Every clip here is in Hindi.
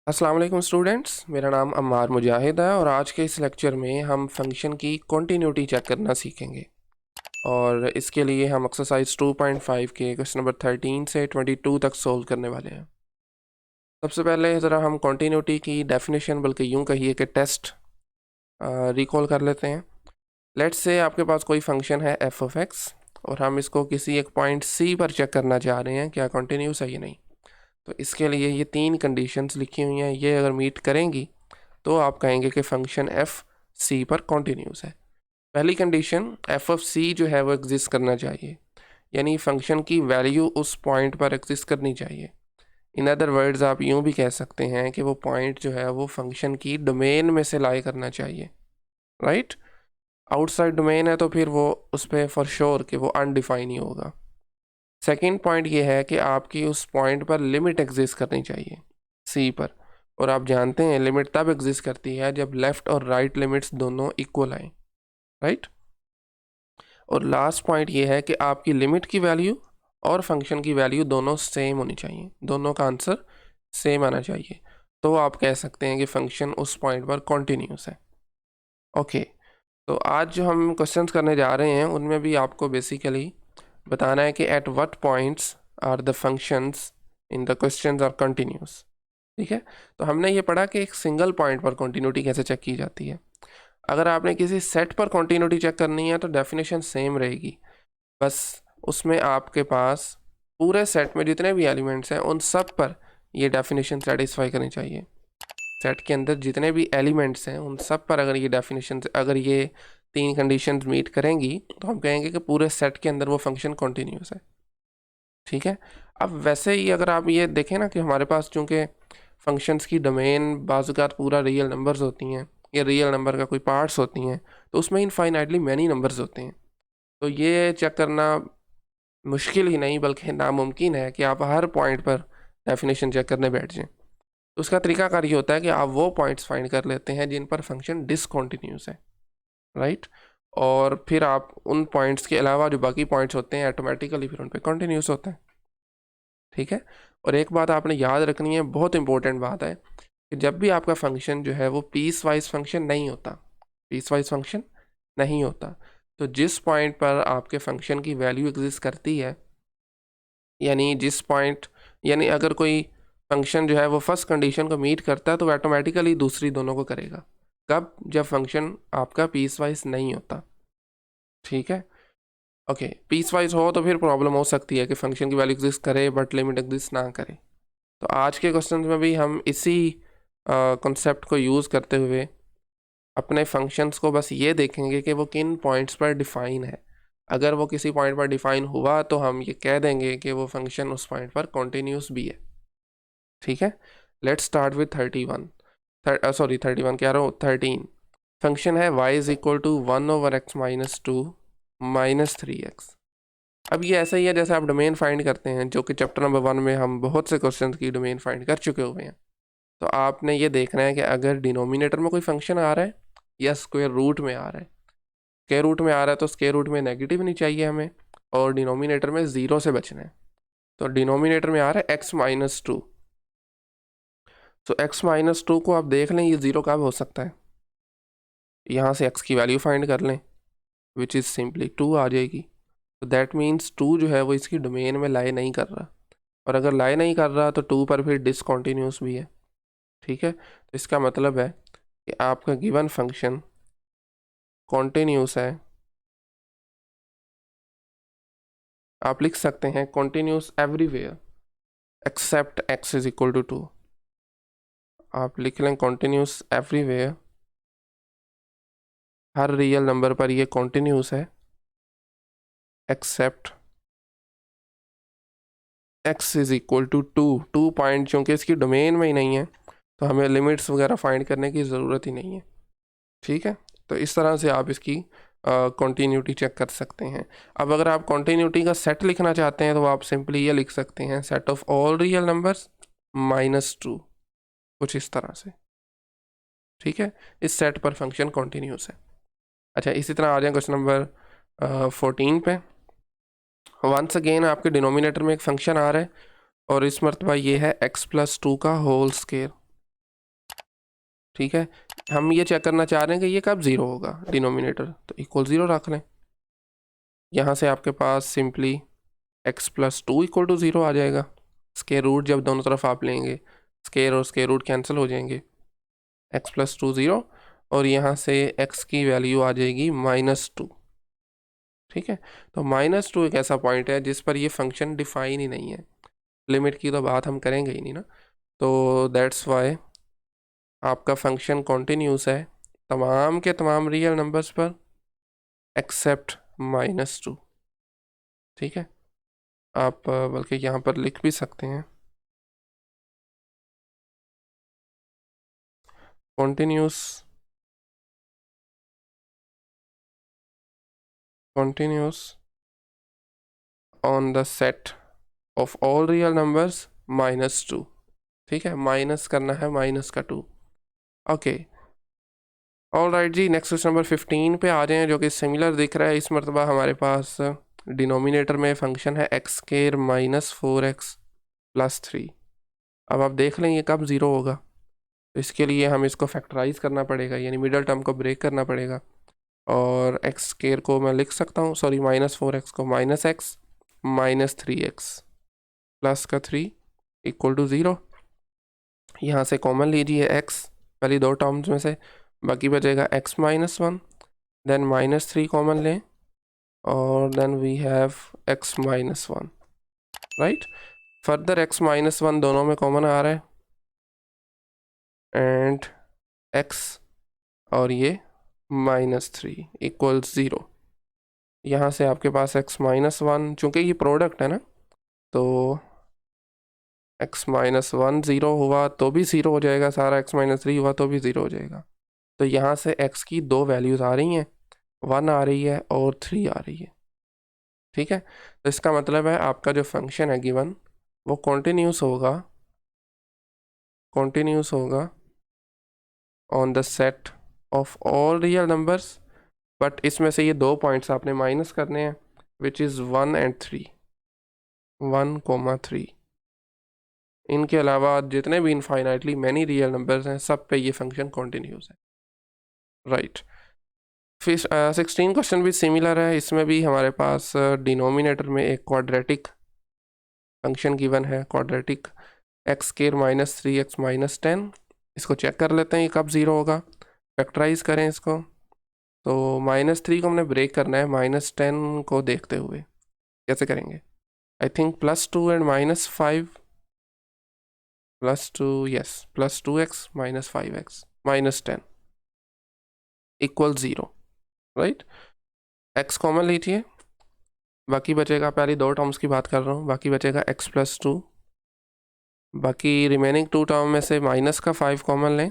अस्सलाम वालेकुम स्टूडेंट्स, मेरा नाम अम्मार मुजाहिद है और आज के इस लेक्चर में हम फंक्शन की कॉन्टीन्यूटी चेक करना सीखेंगे। और इसके लिए हम एक्सरसाइज 2.5 के क्वेश्चन नंबर 13 से 22 तक सोल्व करने वाले हैं। सबसे पहले ज़रा हम कॉन्टीन्यूटी की डेफिनेशन, बल्कि यूँ कहिए कि टेस्ट रिकॉल कर लेते हैं। लेट्स से आपके पास कोई फंक्शन है एफ ऑफ एक्स और हम इसको किसी एक पॉइंट सी पर चेक करना चाह रहे हैं क्या कॉन्टीन्यूस है या नहीं। तो इसके लिए ये तीन कंडीशंस लिखी हुई हैं, ये अगर मीट करेंगी तो आप कहेंगे कि फंक्शन एफ सी पर कॉन्टीन्यूस है। पहली कंडीशन, एफ ऑफ सी जो है वो एग्जिस्ट करना चाहिए, यानी फंक्शन की वैल्यू उस पॉइंट पर एग्जिस्ट करनी चाहिए। इन अदर वर्ड्स आप यूँ भी कह सकते हैं कि वो पॉइंट जो है वो फंक्शन की डोमेन में से लाई करना चाहिए, राइट। आउटसाइड डोमेन है तो फिर वो उस पर फॉर श्योर कि वो अनडिफाइन ही होगा। सेकेंड पॉइंट ये है कि आपकी उस पॉइंट पर लिमिट एग्जिस्ट करनी चाहिए सी पर, और आप जानते हैं लिमिट तब एग्जिस्ट करती है जब लेफ़्ट और राइट लिमिट्स दोनों इक्वल आएँ, राइट। और लास्ट पॉइंट ये है कि आपकी लिमिट की वैल्यू और फंक्शन की वैल्यू दोनों सेम होनी चाहिए, दोनों का आंसर सेम आना चाहिए, तो आप कह सकते हैं कि फंक्शन उस पॉइंट पर कॉन्टीन्यूस है। ओके, तो आज जो हम क्वेश्चंस करने जा रहे हैं उनमें भी आपको बेसिकली बताना है कि at what points are the functions in the questions are continuous. ठीक है, तो हमने ये पढ़ा कि एक सिंगल पॉइंट पर कॉन्टीन्यूटी कैसे चेक की जाती है। अगर आपने किसी सेट पर कॉन्टीन्यूटी चेक करनी है तो डेफिनेशन सेम रहेगी, बस उसमें आपके पास पूरे सेट में जितने भी एलिमेंट्स हैं उन सब पर ये डेफिनेशन सेटिस्फाई करनी चाहिए। सेट के अंदर जितने भी एलिमेंट्स हैं उन सब पर अगर ये डेफिनेशन, अगर ये तीन कंडीशंस मीट करेंगी तो हम कहेंगे कि पूरे सेट के अंदर वो फंक्शन कॉन्टीन्यूस है। ठीक है, अब वैसे ही अगर आप ये देखें ना कि हमारे पास चूँकि फंक्शंस की डोमेन बाज़ात पूरा रियल नंबर्स होती हैं या रियल नंबर का कोई पार्ट्स होती हैं, तो उसमें इनफाइनाइटली मैनी नंबर्स होते हैं। तो ये चेक करना मुश्किल ही नहीं बल्कि नामुमकिन है कि आप हर पॉइंट पर डेफिनेशन चेक करने बैठ जाएं। तो उसका तरीकाकार ये होता है कि आप वो पॉइंट्स फाइंड कर लेते हैं जिन पर फंक्शन डिसकॉन्टीन्यूस है, राइट। और फिर आप उन पॉइंट्स के अलावा जो बाकी पॉइंट्स होते हैं ऑटोमेटिकली फिर उन पर कॉन्टीन्यूस होते हैं। ठीक है, और एक बात आपने याद रखनी है, बहुत इंपॉर्टेंट बात है, कि जब भी आपका फंक्शन जो है वो पीस वाइज फंक्शन नहीं होता, पीस वाइज फंक्शन नहीं होता, तो जिस पॉइंट पर आपके फंक्शन की वैल्यू एग्जिस्ट करती है, यानी जिस पॉइंट, यानी अगर कोई फंक्शन जो है वो फर्स्ट कंडीशन को मीट करता है तो ऑटोमेटिकली दूसरी दोनों को करेगा। कब? जब फंक्शन आपका पीस वाइज नहीं होता। ठीक है, ओके, पीस वाइज हो तो फिर प्रॉब्लम हो सकती है कि फंक्शन की वैल्यू एग्जिस्ट करे बट लिमिट एग्जिस्ट ना करे। तो आज के क्वेश्चन में भी हम इसी कॉन्सेप्ट को यूज़ करते हुए अपने फंक्शंस को बस ये देखेंगे कि वो किन पॉइंट्स पर डिफ़ाइन है। अगर वो किसी पॉइंट पर डिफ़ाइन हुआ तो हम ये कह देंगे कि वो फंक्शन उस पॉइंट पर कॉन्टीन्यूस भी है। ठीक है, लेट्स स्टार्ट विथ 31, सॉरी 31 कह रहा हूँ, 13। फंक्शन है y is equal to 1/x minus 2 minus 3x। अब ये ऐसा ही है जैसे आप डोमेन फाइंड करते हैं, जो कि चैप्टर नंबर 1 में हम बहुत से क्वेश्चन की डोमेन फाइंड कर चुके हुए हैं। तो आपने ये देखना है कि अगर डिनोमिनेटर में कोई फंक्शन आ रहा है या स्क्वायर रूट में आ रहा है, स्क्वायर रूट में आ रहा है तो स्क्वायर रूट में नेगेटिव नहीं चाहिए हमें, और डिनोमिनेटर में ज़ीरो से बचना है। तो डिनोमिनेटर में आ रहा है x माइनस 2, तो x माइनस 2 को आप देख लें ये ज़ीरो कब हो सकता है, यहाँ से x की वैल्यू फाइंड कर लें, विच इज़ सिंपली 2 आ जाएगी। तो दैट मीन्स 2 जो है वो इसकी डोमेन में लाई नहीं कर रहा, और अगर लाई नहीं कर रहा तो 2 पर फिर डिसकॉन्टीन्यूस भी है। ठीक है, तो इसका मतलब है कि आपका गिवन फंक्शन कॉन्टीन्यूस है। आप लिख सकते हैं continuous everywhere except x is equal to 2। आप लिख लें कॉन्टीन्यूस एवरीवेयर, हर रियल नंबर पर ये कॉन्टीन्यूस है except x is equal to 2। 2 point चूँकि इसकी डोमेन में ही नहीं है तो हमें लिमिट्स वगैरह फाइंड करने की ज़रूरत ही नहीं है। ठीक है, तो इस तरह से आप इसकी कॉन्टीन्यूटी चेक कर सकते हैं। अब अगर आप कॉन्टीन्यूटी का सेट लिखना चाहते हैं तो आप सिंपली ये लिख सकते हैं set of all real numbers minus 2, कुछ इस तरह से। ठीक है, इस सेट पर फंक्शन कॉन्टीन्यूस है। अच्छा, इसी तरह आ जाए क्वेश्चन नंबर 14 पे। वंस अगेन आपके डिनोमिनेटर में एक फंक्शन आ रहा है और इस मरतबा ये है x प्लस 2 का होल स्क्वायर। ठीक है, हम ये चेक करना चाह रहे हैं कि ये कब ज़ीरो होगा, डिनोमिनेटर तो इक्वल ज़ीरो रख लें। यहाँ से आपके पास simply x plus two equal to zero आ जाएगा। स्क्वायर रूट जब दोनों तरफ आप लेंगे, स्क्वायर और स्क्वायर रूट कैंसिल हो जाएंगे, x प्लस टू ज़ीरो, और यहाँ से x की वैल्यू आ जाएगी -2। ठीक है, तो -2 एक ऐसा पॉइंट है जिस पर ये फंक्शन डिफाइन ही नहीं है, लिमिट की तो बात हम करेंगे ही नहीं ना, तो दैट्स वाई आपका फंक्शन कॉन्टिन्यूस है तमाम के तमाम रियल नंबर्स पर एक्सेप्ट -2। ठीक है, आप बल्कि यहाँ पर लिख भी सकते हैं continuous on the set of all real numbers -2। ठीक है, माइनस करना है माइनस का 2। ओके, ऑल राइट जी, नेक्स्ट क्वेश्चन नंबर 15 पे आ जाएं, जो कि सिमिलर दिख रहा है। इस मरतबा हमारे पास डिनोमिनेटर में फंक्शन है एक्स स्क्वायर -4x प्लस 3। अब आप देख लें ये कब ज़ीरो होगा, तो इसके लिए हम इसको फैक्टराइज करना पड़ेगा, यानी मिडल टर्म को ब्रेक करना पड़ेगा। और एक्स स्क्वायर को मैं लिख सकता हूँ, सॉरी -4x को -x -3x प्लस का 3 इक्वल टू ज़ीरो। यहाँ से कॉमन लीजिए x पहली दो टर्म्स में से, बाकी बचेगा x -1, देन -3 कॉमन लें, और then we have x -1, right. Further x -1 दोनों में कॉमन आ रहा है, एंड x और ये -3 इक्वल ज़ीरो। यहाँ से आपके पास x -1, चूँकि ये प्रोडक्ट है ना, तो x -1 ज़ीरो हुआ तो भी ज़ीरो हो जाएगा सारा, x -3 हुआ तो भी ज़ीरो हो जाएगा। तो यहाँ से x की दो वैल्यूज़ आ रही हैं, 1 आ रही है और 3 आ रही है। ठीक है, तो इसका मतलब है आपका जो फंक्शन है गिवन वो कॉन्टिन्यूस होगा on the set of all real numbers, but इसमें से ये दो पॉइंट्स आपने माइनस करने हैं, विच इज़ 1 एंड 3, 1,3। इनके अलावा जितने भी इनफाइनाइटली मैनी रियल नंबर्स हैं सब पे ये फंक्शन कॉन्टिन्यूस है, राइट। फिर 16 क्वेश्चन भी सिमिलर है। इसमें भी हमारे पास डिनोमिनेटर में एक क्वाड्रेटिक फंक्शन गिवन है, क्वाड्रेटिक एक्स स्क्वायर -3x -10। इसको चेक कर लेते हैं ये कब ज़ीरो होगा, फैक्टराइज करें इसको। तो -3 को हमने ब्रेक करना है -10 को देखते हुए, कैसे करेंगे? I think +2 and -5 +2, yes, +2x -5x -10 equal zero, right. x common लीजिए, बाकी बचेगा, पहली दो टर्म्स की बात कर रहा हूँ, बाकी बचेगा x +2, बाकी रिमेनिंग टू टर्म में से -5 कॉमन लें,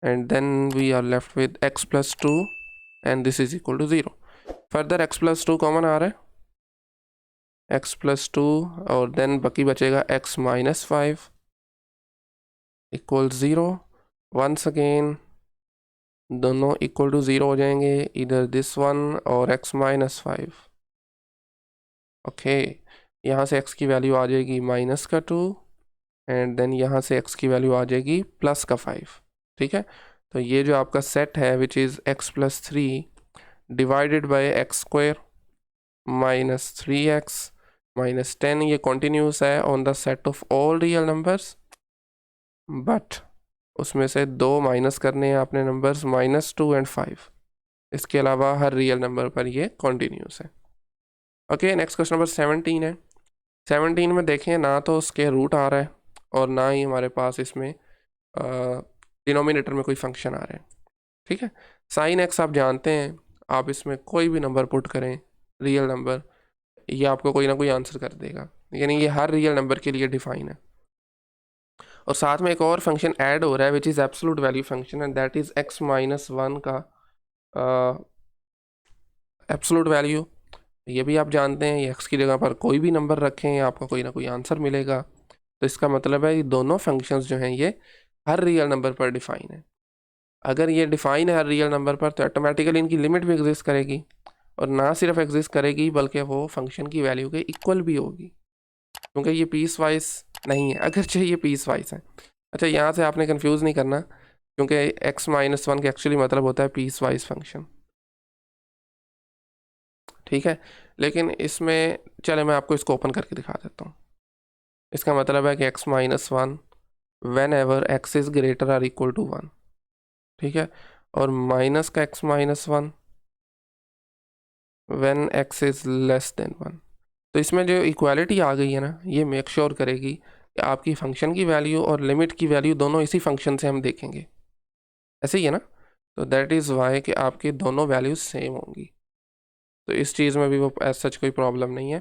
and then we are left with x +2 and this is equal to zero. Further x +2 common आ रहा है, x +2, और देन बाकी बचेगा x -5 equal zero. Once again दोनों इक्वल टू ज़ीरो हो जाएंगे, इधर दिस वन और x -5। ओके, यहाँ से x की वैल्यू आ जाएगी -2, एंड देन यहाँ से x की वैल्यू आ जाएगी +5। ठीक है, तो ये जो आपका सेट है which is x +3 divided by x² -3x -10, ये कॉन्टिन्यूस है on the set of all real numbers, but उसमें से दो माइनस करने हैं आपने नंबर्स -2 एंड 5। इसके अलावा हर रियल नंबर पर ये कॉन्टिन्यूस है। ओके, नेक्स्ट क्वेश्चन नंबर 17 है। 17 में देखें ना तो उसके रूट आ रहा है और ना ही हमारे पास इसमें डिनोमिनेटर में कोई फंक्शन आ रहा है। ठीक है, साइन एक्स आप जानते हैं, आप इसमें कोई भी नंबर पुट करें रियल नंबर, ये आपको कोई ना कोई आंसर कर देगा, यानी ये हर रियल नंबर के लिए डिफाइन है। और साथ में एक और फंक्शन ऐड हो रहा है which is absolute value function, and that is x -1 का एब्सोल्यूट वैल्यू। ये भी आप जानते हैं, ये x की जगह पर कोई भी नंबर रखें आपको कोई ना कोई आंसर मिलेगा। तो इसका मतलब है ये दोनों फंक्शंस जो हैं ये हर रियल नंबर पर डिफाइन है। अगर ये डिफाइन है हर रियल नंबर पर, तो ऑटोमेटिकली इनकी लिमिट भी एग्जिस्ट करेगी, और ना सिर्फ एग्जिस्ट करेगी बल्कि वो फंक्शन की वैल्यू के इक्वल भी होगी, क्योंकि ये पीस वाइज नहीं है, अगरचे ये पीस वाइज है। अच्छा, यहाँ से आपने कंफ्यूज नहीं करना, क्योंकि x-1 का एक्चुअली मतलब होता है पीस वाइज फंक्शन, ठीक है। लेकिन इसमें चले मैं आपको इसको ओपन करके दिखा देता हूँ। इसका मतलब है कि x-1 whenever x is greater or equal to 1, ठीक है। और माइनस का x-1 when x is less than 1। तो इसमें जो इक्वालिटी आ गई है ना, ये मेक श्योर करेगी कि आपकी फंक्शन की वैल्यू और लिमिट की वैल्यू दोनों इसी फंक्शन से हम देखेंगे, ऐसे ही है ना। तो दैट इज़ वाई कि आपकी दोनों वैल्यूज सेम होंगी। तो इस चीज़ में भी वो एज सच कोई प्रॉब्लम नहीं है।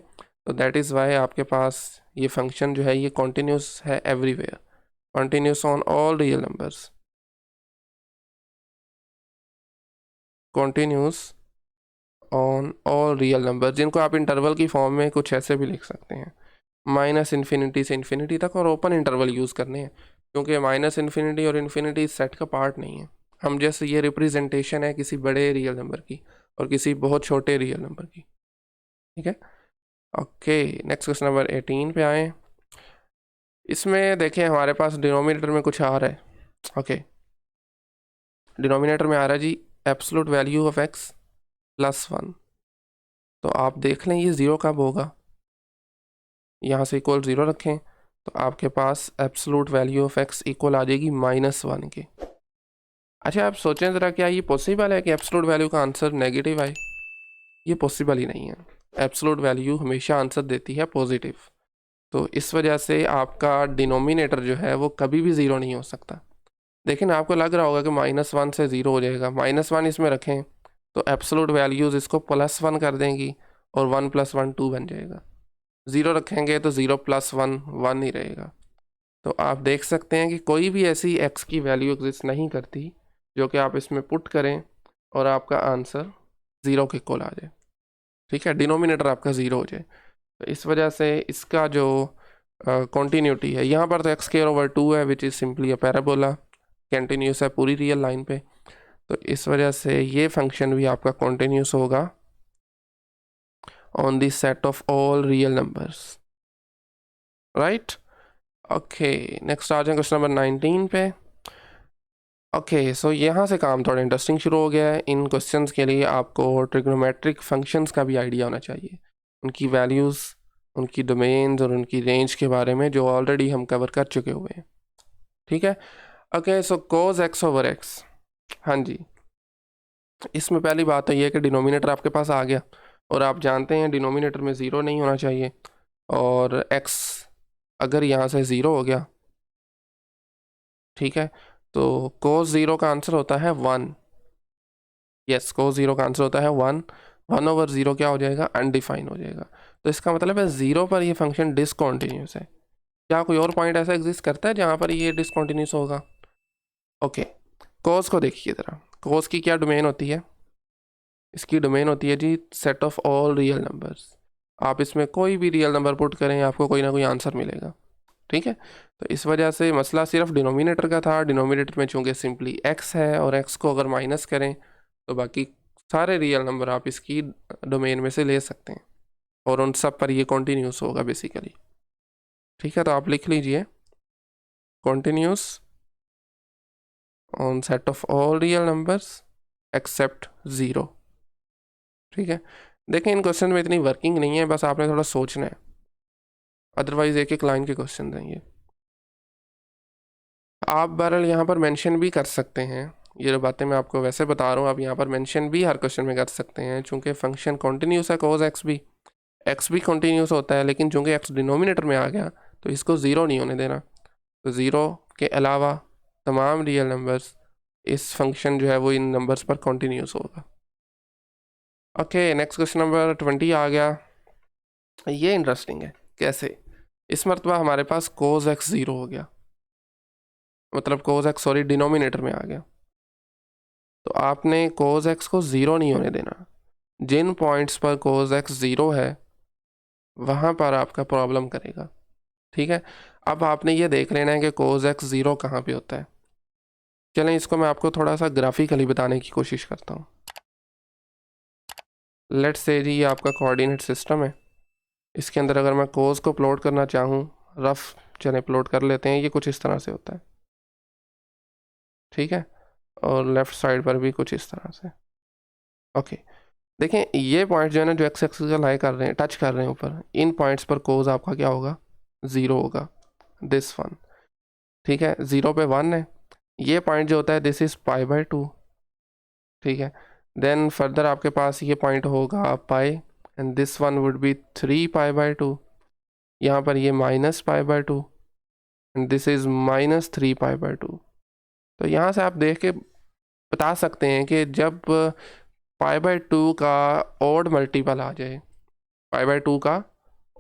तो दैट इज़ वाई आपके पास ये फंक्शन जो है ये कॉन्टीन्यूस है everywhere, continuous on all real numbers, continuous on all real number, जिनको आप इंटरवल की फॉर्म में कुछ ऐसे भी लिख सकते हैं, माइनस इन्फिनिटी से इन्फिनिटी तक, और ओपन इंटरवल यूज़ करने हैं, क्योंकि माइनस इन्फिनिटी और इन्फिनिटी सेट का पार्ट नहीं है। हम जैसे ये रिप्रेजेंटेशन है किसी बड़े रियल नंबर की और किसी बहुत छोटे रियल नंबर की, ठीक है। ओके, नेक्स्ट क्वेश्चन नंबर 18 पे आए। इसमें देखें हमारे पास डिनोमिनेटर में कुछ आ रहा है। ओके, डिनोमिनेटर में आ रहा है जी absolute value of x plus 1। तो आप देख लें ये ज़ीरो कब होगा, यहाँ से इक्वल 0 रखें तो आपके पास absolute value of x equal आ जाएगी -1 के। अच्छा, आप सोचें ज़रा, क्या ये पॉसिबल है कि एब्सोल्यूट वैल्यू का आंसर नेगेटिव आए? ये पॉसिबल ही नहीं है। एब्सोल्यूट वैल्यू हमेशा आंसर देती है पॉजिटिव। तो इस वजह से आपका डिनोमिनेटर जो है वो कभी भी ज़ीरो नहीं हो सकता। लेकिन आपको लग रहा होगा कि -1 से ज़ीरो हो जाएगा, -1 इसमें रखें तो एब्सोल्यूट वैल्यूज़ इसको +1 कर देंगी और 1 + 1 2 बन जाएगा। ज़ीरो रखेंगे तो 0 + 1 1 ही रहेगा। तो आप देख सकते हैं कि कोई भी ऐसी x की वैल्यू एग्जिस्ट नहीं करती जो कि आप इसमें पुट करें और आपका आंसर 0 के इक्वल आ जाए, ठीक है, डिनोमिनेटर आपका 0 हो जाए। तो इस वजह से इसका जो कॉन्टीन्यूटी है, यहाँ पर तो x²/2 है which is simply a parabola, continuous है पूरी रियल लाइन पे। तो इस वजह से ये फंक्शन भी आपका कॉन्टीन्यूस होगा on the set of all real numbers, right. Okay, next आ जाए क्वेश्चन नंबर 19 पे। ओके, सो यहाँ से काम थोड़ा इंटरेस्टिंग शुरू हो गया है। इन क्वेश्चंस के लिए आपको ट्रिग्नोमेट्रिक फंक्शंस का भी आइडिया होना चाहिए, उनकी वैल्यूज़, उनकी डोमेन्स और उनकी रेंज के बारे में, जो ऑलरेडी हम कवर कर चुके हुए हैं, ठीक है। ओके, सो cos x/x, हाँ जी, इसमें पहली बात तो ये है कि डिनोमिनेटर आपके पास आ गया और आप जानते हैं डिनोमिनेटर में ज़ीरो नहीं होना चाहिए, और x अगर यहाँ से ज़ीरो हो गया, ठीक है, तो cos 0 का आंसर होता है 1। यस, cos 0 का आंसर होता है 1। 1/0 क्या हो जाएगा, अनडिफाइन हो जाएगा। तो इसका मतलब है 0 पर ये फंक्शन डिसकॉन्टीन्यूस है। क्या कोई और पॉइंट ऐसा एग्जिस्ट करता है जहाँ पर ये डिसकॉन्टीन्यूस होगा? ओके, cos को देखिए ज़रा, cos की क्या डोमेन होती है? इसकी डोमेन होती है जी set of all real numbers. आप इसमें कोई भी रियल नंबर पुट करें आपको कोई ना कोई आंसर मिलेगा, ठीक है। तो इस वजह से मसला सिर्फ डिनोमिनेटर का था। डिनोमिनेटर में चूँकि सिंपली x है और x को अगर माइनस करें तो बाकी सारे रियल नंबर आप इसकी डोमेन में से ले सकते हैं और उन सब पर ये कॉन्टीन्यूस होगा बेसिकली, ठीक है। तो आप लिख लीजिए continuous on set of all real numbers accept 0, ठीक है। देखें इन क्वेश्चन में इतनी वर्किंग नहीं है, बस आपने थोड़ा सोचना है, अदरवाइज एक एक लाइन के क्वेश्चन हैं ये। आप बहरहाल यहाँ पर मेंशन भी कर सकते हैं, ये जो बातें मैं आपको वैसे बता रहा हूँ आप यहाँ पर मेंशन भी हर क्वेश्चन में कर सकते हैं, चूँकि फंक्शन कॉन्टीन्यूस है cos x भी कॉन्टीन्यूस होता है, लेकिन चूँकि x डिनोमिनेटर में आ गया तो इसको ज़ीरो नहीं होने देना। तो ज़ीरो के अलावा तमाम रियल नंबर्स, इस फंक्शन जो है वो इन नंबर्स पर कॉन्टीन्यूस होगा। ओके, नेक्स्ट क्वेश्चन नंबर 20 आ गया। ये इंटरेस्टिंग है, कैसे? इस मरतबा हमारे पास cos x 0 हो गया, मतलब cos x सॉरी डिनोमिनेटर में आ गया। तो आपने cos x को 0 नहीं होने देना। जिन पॉइंट्स पर cos x 0 है वहाँ पर आपका प्रॉब्लम करेगा, ठीक है। अब आपने ये देख लेना है कि cos x 0 कहाँ पे होता है। चलें इसको मैं आपको थोड़ा सा ग्राफिकली बताने की कोशिश करता हूँ। लेट्स से जी ये आपका कोऑर्डिनेट सिस्टम है, इसके अंदर अगर मैं cos को प्लॉट करना चाहूँ, रफ चलें प्लॉट कर लेते हैं, ये कुछ इस तरह से होता है, ठीक है, और लेफ़्ट साइड पर भी कुछ इस तरह से। ओके, देखें ये पॉइंट जो है ना, जो एक्स एक्सिस का लाई कर रहे हैं, टच कर रहे हैं ऊपर, इन पॉइंट्स पर कोज आपका क्या होगा, 0 होगा, दिस वन। ठीक है, 0 पे 1 है। ये पॉइंट जो होता है दिस इज़ π/2। ठीक है, देन फर्दर आपके पास ये पॉइंट होगा pi, and this one would be 3π/2। यहाँ पर ये -π/2 एंड दिस इज़ -3π/2। तो यहाँ से आप देख के बता सकते हैं कि जब π/2 का ऑड मल्टीपल आ जाए, π/2 का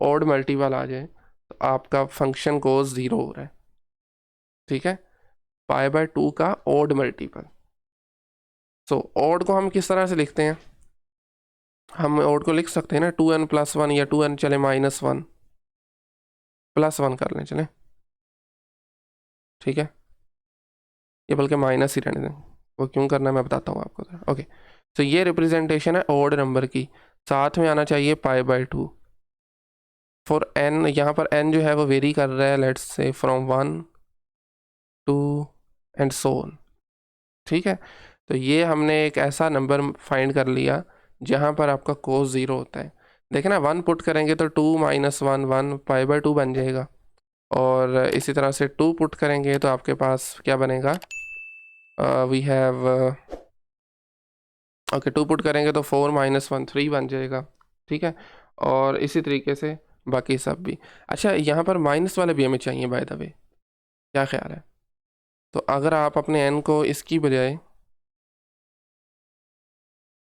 ऑड मल्टीपल आ जाए, तो आपका फंक्शन को 0 हो रहा है। ठीक है, π/2 का ऑड मल्टीपल। सो ऑड को हम किस तरह से लिखते हैं, हम ऑड को लिख सकते हैं ना 2n+1, या 2n चले -1 +1 कर लें, चलें। ठीक है, ये बल्कि माइनस ही रहने दें, वो क्यों करना है मैं बताता हूँ आपको। ओके, तो ये रिप्रेजेंटेशन है ऑड नंबर की, साथ में आना चाहिए π/2 फॉर n। यहाँ पर n जो है वो वेरी कर रहा है, let's say from 1 2 and so on. ठीक है, तो ये हमने एक ऐसा नंबर फाइंड कर लिया जहाँ पर आपका कोस 0 होता है। देखें ना, 1 पुट करेंगे तो 2 - 1 1 π/2 बन जाएगा, और इसी तरह से 2 पुट करेंगे तो आपके पास क्या बनेगा, वी हैव ओके 2 पुट करेंगे तो 4 - 1 3 बन जाएगा। ठीक है, और इसी तरीके से बाकी सब भी। अच्छा, यहाँ पर माइनस वाले भी हमें चाहिए बाय द वे, क्या ख्याल है? तो अगर आप अपने n को इसकी बजाय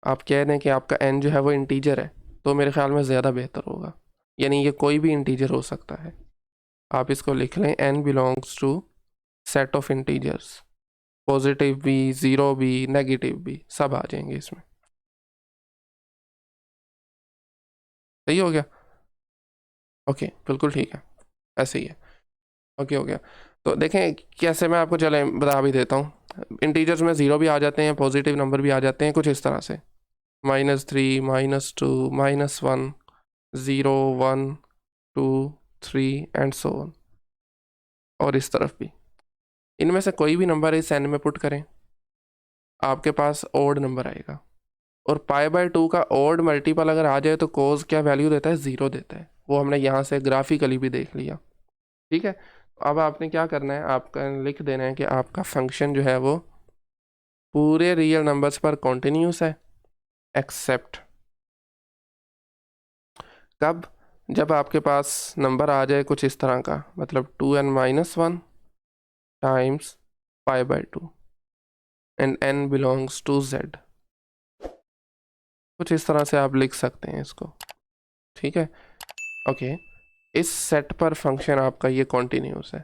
आप कह दें कि आपका n जो है वो इंटीजर है, तो मेरे ख्याल में ज़्यादा बेहतर होगा। यानी ये कोई भी इंटीजर हो सकता है, आप इसको लिख लें n belongs to set of integers, positive भी, ज़ीरो भी, नेगेटिव भी, सब आ जाएंगे इसमें। सही हो गया? ओके, बिल्कुल ठीक है, ऐसे ही है। ओके, हो गया। तो देखें कैसे, मैं आपको चलें बता भी देता हूँ। इंटीजर्स में ज़ीरो भी आ जाते हैं, पॉजिटिव नंबर भी आ जाते हैं, कुछ इस तरह से -3 -2 -1 0 1 2 3 एंड सो ऑन, और इस तरफ भी। इनमें से कोई भी नंबर इस एन में पुट करें, आपके पास ऑड नंबर आएगा, और π/2 का ऑड मल्टीपल अगर आ जाए तो कोस क्या वैल्यू देता है, 0 देता है। वो हमने यहाँ से ग्राफिकली भी देख लिया। ठीक है, अब आपने क्या करना है, आपका लिख देना है कि आपका फंक्शन जो है वो पूरे रियल नंबर्स पर कॉन्टिन्यूस है, एक्सेप्ट कब, जब आपके पास नंबर आ जाए कुछ इस तरह का, मतलब 2n - 1 times π/2 and n belongs to z। कुछ इस तरह से आप लिख सकते हैं इसको। ठीक है, ओके, इस सेट पर फंक्शन आपका ये कॉन्टिन्यूस है,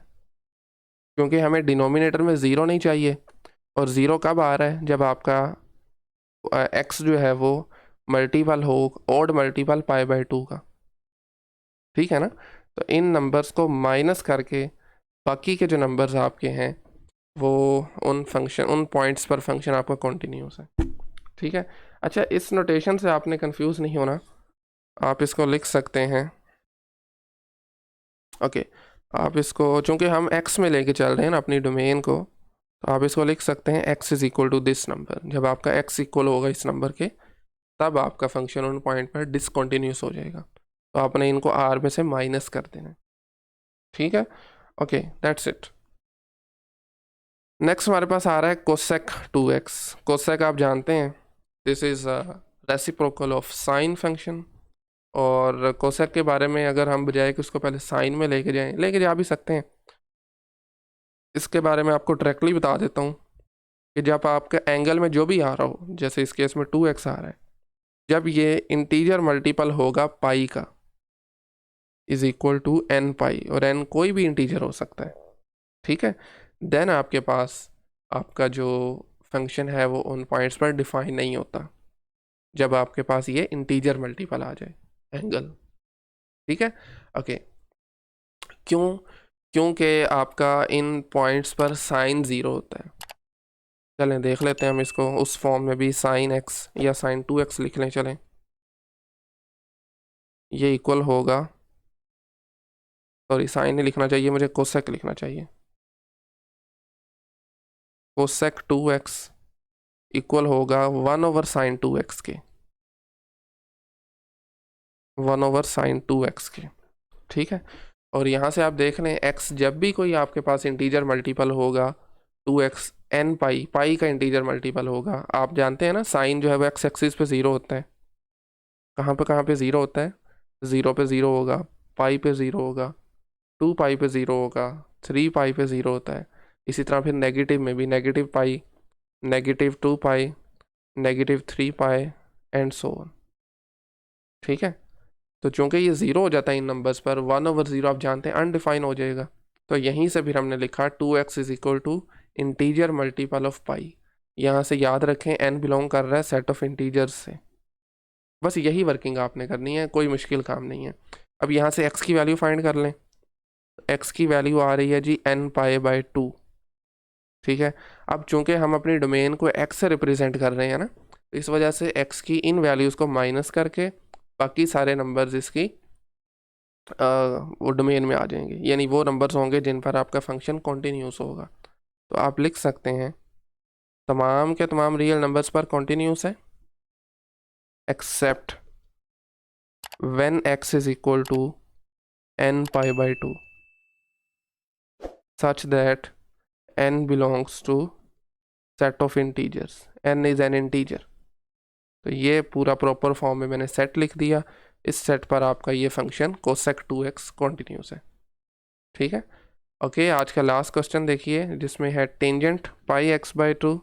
क्योंकि हमें डिनोमिनेटर में ज़ीरो नहीं चाहिए, और ज़ीरो कब आ रहा है, जब आपका x जो है वो मल्टीपल हो, ऑड मल्टीपल π/2 का। ठीक है ना, तो इन नंबर्स को माइनस करके बाकी के जो नंबर्स आपके हैं वो उन पॉइंट्स पर फंक्शन आपका कॉन्टिन्यूस है। ठीक है, अच्छा, इस नोटेशन से आपने कंफ्यूज नहीं होना, आप इसको लिख सकते हैं। ओके, आप इसको, चूंकि हम x में लेके चल रहे हैं ना अपनी डोमेन को, तो आप इसको लिख सकते हैं x is equal to this number. जब आपका x इक्वल होगा इस नंबर के, तब आपका फंक्शन उन पॉइंट पर डिसकंटिन्यूस हो जाएगा, तो आपने इनको r में से माइनस कर देना है। ठीक है, ओके, दैट्स इट। नेक्स्ट हमारे पास आ रहा है कोसेक 2x। कोसेक आप जानते हैं, this is reciprocal of sine function. और कोसेक के बारे में अगर हम बजाय कि उसको पहले साइन में लेके जाएं, लेके जा भी सकते हैं, इसके बारे में आपको डायरेक्टली बता देता हूँ कि जब आपका एंगल में जो भी आ रहा हो, जैसे इस केस में 2x आ रहा है, जब ये इंटीजर मल्टीपल होगा पाई का, इज इक्वल टू n पाई, और n कोई भी इंटीजर हो सकता है। ठीक है, देन आपके पास आपका जो फंक्शन है वो उन पॉइंट्स पर डिफाइन नहीं होता, जब आपके पास ये इंटीजर मल्टीपल आ जाए एंगल। ठीक है, ओके, क्यों, क्योंकि आपका इन पॉइंट्स पर साइन 0 होता है। चलें देख लेते हैं हम इसको उस फॉर्म में भी, साइन x या साइन 2x लिख लें। चलें, ये इक्वल होगा, सॉरी साइन नहीं लिखना चाहिए मुझे, कोसेक लिखना चाहिए। कोसेक 2x इक्वल होगा 1/sin 2x के, 1/sin 2x के। ठीक है, और यहाँ से आप देख लें x जब भी कोई आपके पास इंटीजर मल्टीपल होगा 2x n पाई, पाई का इंटीजर मल्टीपल होगा, आप जानते हैं ना साइन जो है वो एक्स एक्सिस पे 0 होता है। कहाँ पे 0 होता है? 0 पे 0 होगा, पाई पे 0 होगा, 2 पाई पे 0 होगा, 3 पाई पे 0 होता है। इसी तरह फिर नेगेटिव में भी negative pi, negative 2 pi, negative 3 pi and so on. ठीक है, तो चूंकि ये 0 हो जाता है इन नंबर्स पर, 1/0 आप जानते हैं अनडिफाइन हो जाएगा। तो यहीं से फिर हमने लिखा 2x is equal to integer multiple of pi. यहाँ से याद रखें n बिलोंग कर रहा है सेट ऑफ इंटीजर्स से। बस यही वर्किंग आपने करनी है, कोई मुश्किल काम नहीं है। अब यहाँ से x की वैल्यू फाइंड कर लें। x की वैल्यू आ रही है जी n पाई 2। ठीक है, अब चूंकि हम अपनी डोमेन को x से रिप्रेजेंट कर रहे हैं ना, तो इस वजह से x की इन वैल्यूज़ को माइनस करके बाकी सारे नंबर्स इसकी वो डोमेन में आ जाएंगे, यानी वो नंबर्स होंगे जिन पर आपका फंक्शन कॉन्टीन्यूस होगा। तो आप लिख सकते हैं तमाम के तमाम रियल नंबर्स पर कॉन्टीन्यूस है except when x is equal to n pi 2 such that n belongs to set of integers, n is an integer। तो ये पूरा प्रॉपर फॉर्म में मैंने सेट लिख दिया। इस सेट पर आपका ये फंक्शन कोसेक 2x कॉन्टिन्यूस है। ठीक है, ओके। आज का लास्ट क्वेश्चन देखिए जिसमें है टेंजेंट पाई x/2।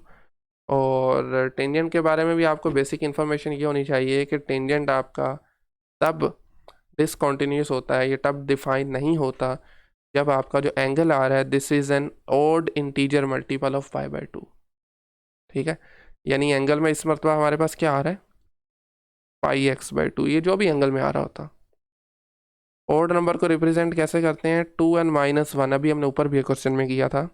और टेंजेंट के बारे में भी आपको बेसिक इन्फॉर्मेशन ये होनी चाहिए कि टेंजेंट आपका तब डिसकॉन्टिन्यूस होता है, ये तब डिफाइन नहीं होता जब आपका जो एंगल आ रहा है this is an odd integer multiple of पाई/2। ठीक है, यानी एंगल में इस मरतबा हमारे पास क्या आ रहा है पाई x/2, ये जो भी एंगल में आ रहा होता। ऑड नंबर को रिप्रेजेंट कैसे करते हैं? 2n-1, अभी हमने ऊपर भी एक क्वेश्चन में किया था।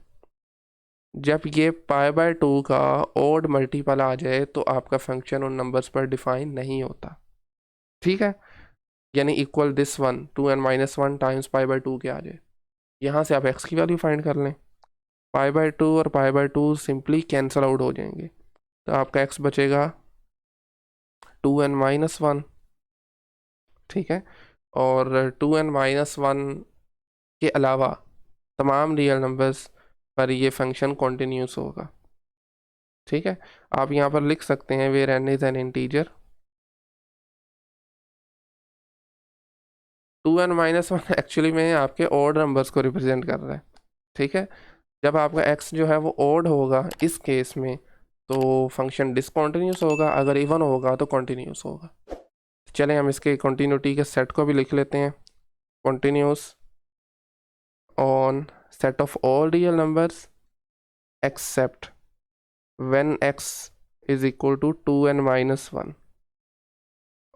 जब ये पाई/2 का ऑड मल्टीपल आ जाए तो आपका फंक्शन उन नंबर्स पर डिफाइन नहीं होता। ठीक है, यानी equal this one 2n-1 times पाई/2 के आ जाए। यहाँ से आप x की वैल्यू फाइंड कर लें। पाई/2 और पाई/2 सिंपली कैंसल आउट हो जाएंगे, तो आपका x बचेगा 2n-1। ठीक है, और 2n-1 के अलावा तमाम रियल नंबर्स पर ये फंक्शन कॉन्टिन्यूस होगा। ठीक है, आप यहाँ पर लिख सकते हैं where n is an integer. 2n-1 actually में आपके ऑड नंबर्स को रिप्रेजेंट कर रहा है। ठीक है, जब आपका x जो है वो ऑड होगा इस केस में तो फंक्शन डिसकॉन्टिन्यूस होगा, अगर इवन होगा तो कॉन्टिन्यूस होगा। चलें हम इसके कॉन्टिन्यूटी के सेट को भी लिख लेते हैं। Continuous on set of all real numbers except when x is equal to 2n-1,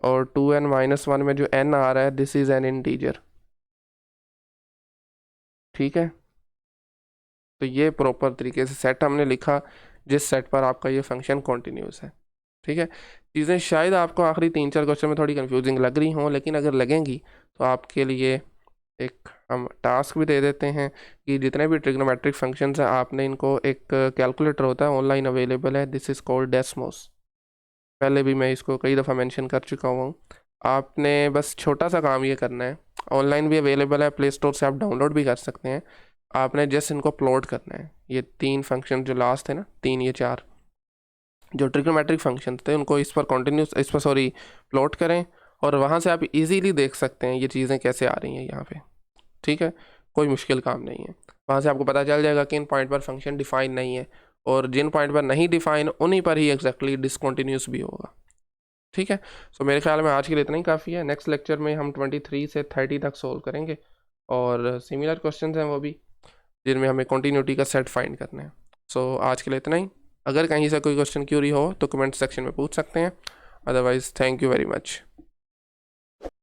और 2n-1 में जो n आ रहा है दिस इज एन इंटीजर। ठीक है, तो ये प्रॉपर तरीके से सेट हमने लिखा जिस सेट पर आपका ये फंक्शन कॉन्टिन्यूस है। ठीक है, चीज़ें शायद आपको आखिरी 3-4 क्वेश्चन में थोड़ी कंफ्यूजिंग लग रही हों, लेकिन अगर लगेंगी तो आपके लिए एक हम टास्क भी दे देते हैं कि जितने भी ट्रिग्नोमेट्रिक फंक्शंस हैं आपने इनको, एक कैलकुलेटर होता है ऑनलाइन अवेलेबल है, दिस इज़ कॉल्ड डेस्मोस। पहले भी मैं इसको कई दफ़ा मेंशन कर चुका हूँ। आपने बस छोटा सा काम ये करना है, ऑनलाइन भी अवेलेबल है, प्ले स्टोर से आप डाउनलोड भी कर सकते हैं। आपने जस्ट इनको प्लॉट करना है, ये 3 फंक्शन जो लास्ट है ना, 3 ये 4 जो ट्रिग्नोमेट्रिक फंक्शन थे उनको इस पर कॉन्टिन्यूस इस पर सॉरी प्लॉट करें, और वहाँ से आप इजीली देख सकते हैं ये चीज़ें कैसे आ रही हैं यहाँ पे। ठीक है, कोई मुश्किल काम नहीं है। वहाँ से आपको पता चल जाएगा कि इन पॉइंट पर फंक्शन डिफाइन नहीं है, और जिन पॉइंट पर नहीं डिफाइन उन्हीं पर ही एग्जैक्टली डिसकॉन्टिन्यूस भी होगा। ठीक है, सो मेरे ख्याल में आज के लिए इतना ही काफ़ी है। नेक्स्ट लेक्चर में हम 23 से 30 तक सोल्व करेंगे, और सिमिलर क्वेश्चन हैं वो भी जिनमें हमें कॉन्टीन्यूटी का सेट फाइंड करना है। सो आज के लिए इतना ही। अगर कहीं से कोई क्वेश्चन क्यूरी हो तो कमेंट सेक्शन में पूछ सकते हैं, otherwise thank you very much.